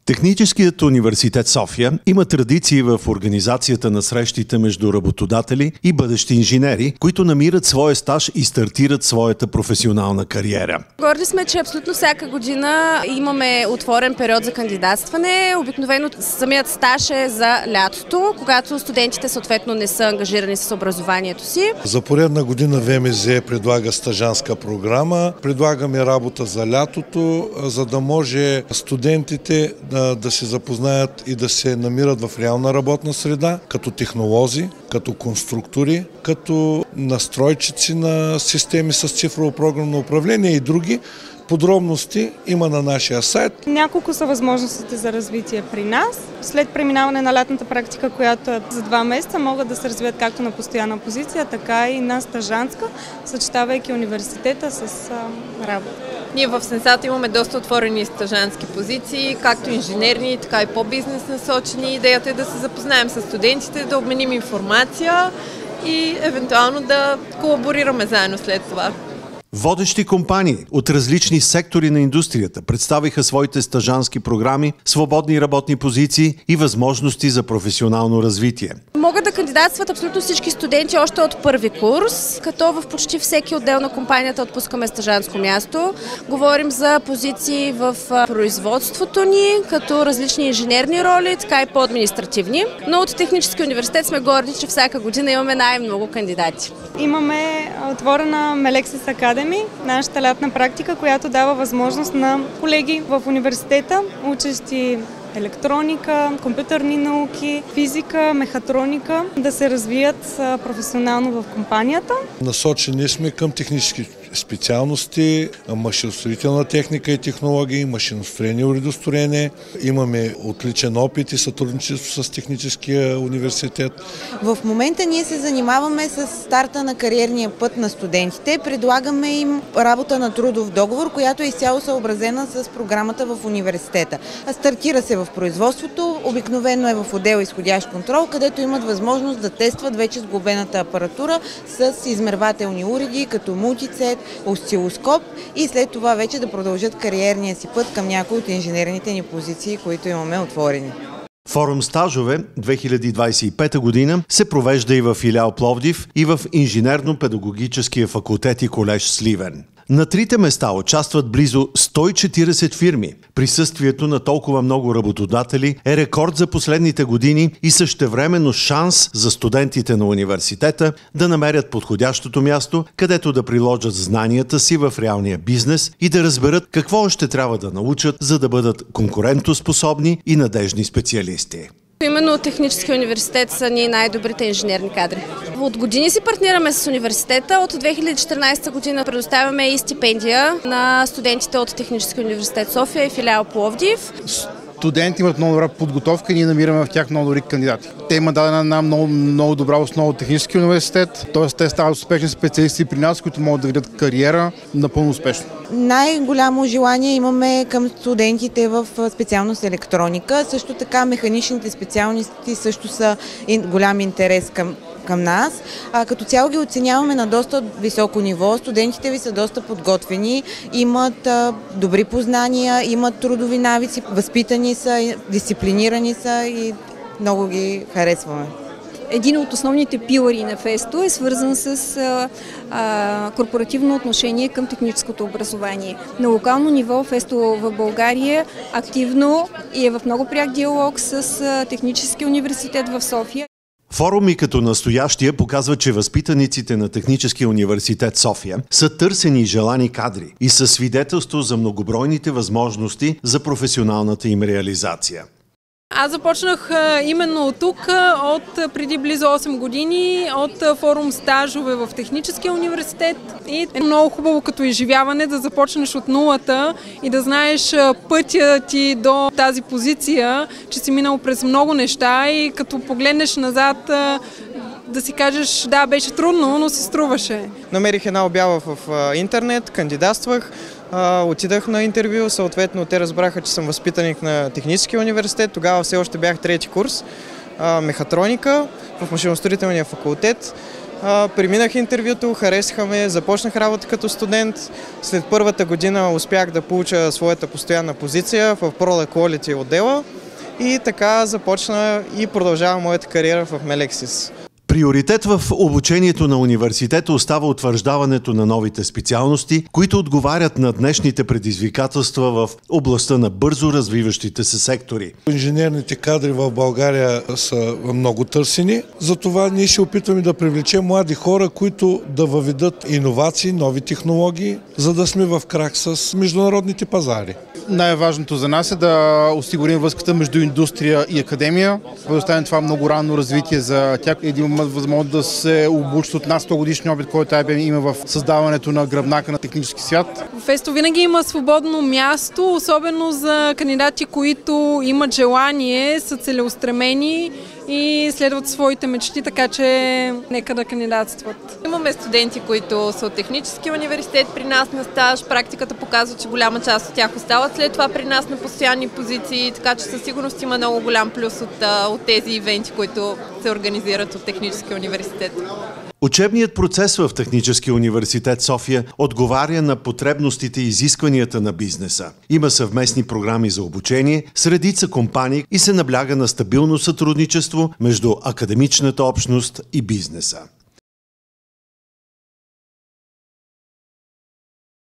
Техническият университет София има традиции в организацията на срещите между работодатели и бъдещи инженери, които намират своя стаж и стартират своята професионална кариера. Горди сме, че абсолютно всяка година имаме отворен период за кандидатстване. Обикновено самият стаж е за лятото, когато студентите съответно не са ангажирани с образованието си. За поредна година ВМЗ предлага стажанска програма. Предлагаме работа за лятото, за да може студентите да се запознаят и да се намират в реална работна среда, като технолози, като конструктори, като настройчици на системи с цифрово програмно управление и други. Подробности има на нашия сайт. Няколко са възможностите за развитие при нас. След преминаване на лятната практика, която е за 2 месеца, могат да се развият както на постоянна позиция, така и на стажантска, съчетавайки университета с работа. Ние в Сенсата имаме доста отворени стажантски позиции, както инженерни, така и по-бизнес насочени. Идеята е да се запознаем с студентите, да обменим информация и евентуално да колаборираме заедно след това. Водещи компании от различни сектори на индустрията представиха своите стажански програми, свободни работни позиции и възможности за професионално развитие. Могат да кандидатстват абсолютно всички студенти още от първи курс, като в почти всеки отдел на компанията отпускаме стажантско място. Говорим за позиции в производството ни, като различни инженерни роли, така и по-административни. Но от Технически университет сме горди, че всяка година имаме най-много кандидати. Имаме отворена Melexis Academy, нашата лятна практика, която дава възможност на колеги в университета, учещи електроника, компютърни науки, физика, мехатроника, да се развият професионално в компанията. Насочени сме към технически специалности, машиностроителна техника и технологии, машиностроение и уредостроение. Имаме отличен опит и сътрудничество с Техническия университет. В момента ние се занимаваме с старта на кариерния път на студентите. Предлагаме им работа на трудов договор, която е изцяло съобразена с програмата в университета. Стартира се в производството, обикновено е в отдел изходящ контрол, където имат възможност да тестват вече сглобената апаратура с измервателни уреди, като мултицет, осцилоскоп и след това вече да продължат кариерния си път към някои от инженерните ни позиции, които имаме отворени. Форум стажове 2025 година се провежда и в филиал Пловдив и в Инженерно-педагогическия факултет и колеж Сливен. На трите места участват близо 140 фирми. Присъствието на толкова много работодатели е рекорд за последните години и същевременно шанс за студентите на университета да намерят подходящото място, където да приложат знанията си в реалния бизнес и да разберат какво още трябва да научат, за да бъдат конкурентоспособни и надежни специалисти. Именно от Техническия университет са ни най-добрите инженерни кадри. От години си партнираме с университета. От 2014 година предоставяме и стипендия на студентите от Техническия университет София и филиал Пловдив. Студенти имат много добра подготовка и ние намираме в тях много добри кандидати. Те имат дадена една много добра основа от Техническия университет, т.е. те стават успешни специалисти при нас, които могат да градят кариера напълно успешно. Най-голямо желание имаме към студентите в специалност електроника. Също така механичните специалности също са голям интерес към нас. Като цяло ги оценяваме на доста високо ниво. Студентите ви са доста подготвени, имат добри познания, имат трудови навици, възпитани са, дисциплинирани са и много ги харесваме. Един от основните пилари на ФЕСТО е свързан с корпоративно отношение към техническото образование. На локално ниво ФЕСТО в България активно и е в много пряк диалог с Техническия университет в София. Форуми като настоящия показват, че възпитаниците на Техническия университет София са търсени и желани кадри и са свидетелство за многобройните възможности за професионалната им реализация. Аз започнах именно от тук, от преди близо 8 години, от форум стажове в Техническия университет. И е много хубаво като изживяване да започнеш от нулата и да знаеш пътя ти до тази позиция, че си минал през много неща и като погледнеш назад да си кажеш, да, беше трудно, но си струваше. Намерих една обява в интернет, кандидатствах. Отидах на интервю, съответно те разбраха, че съм възпитаник на Техническия университет. Тогава все още бях трети курс, мехатроника в машиностроителния факултет. Преминах интервюто, харесаха ме, започнах работа като студент. След първата година успях да получа своята постоянна позиция в Product Quality отдела и така започна и продължава моята кариера в Melexis. Приоритет в обучението на университета остава утвърждаването на новите специалности, които отговарят на днешните предизвикателства в областта на бързо развиващите се сектори. Инженерните кадри в България са много търсени, затова ние ще опитваме да привлечем млади хора, които да въведат иновации, нови технологии, за да сме в крак с международните пазари. Най-важното за нас е да осигурим връзката между индустрия и академия, да оставим това много ранно развитие за тях. Един възможност да се обучат от нас 100 годишни опит, който IBM има в създаването на гръбнака на технически свят. В ЕСТО винаги има свободно място, особено за кандидати, които имат желание, са целеустремени и следват своите мечти, така че нека да кандидатстват. Имаме студенти, които са от технически университет при нас на стаж. Практиката показва, че голяма част от тях остават след това при нас на постоянни позиции, така че със сигурност има много голям плюс от тези ивенти, които се организират от Техническия университет. Учебният процес в Техническия университет София отговаря на потребностите и изискванията на бизнеса. Има съвместни програми за обучение с редица компании и се набляга на стабилно сътрудничество между академичната общност и бизнеса.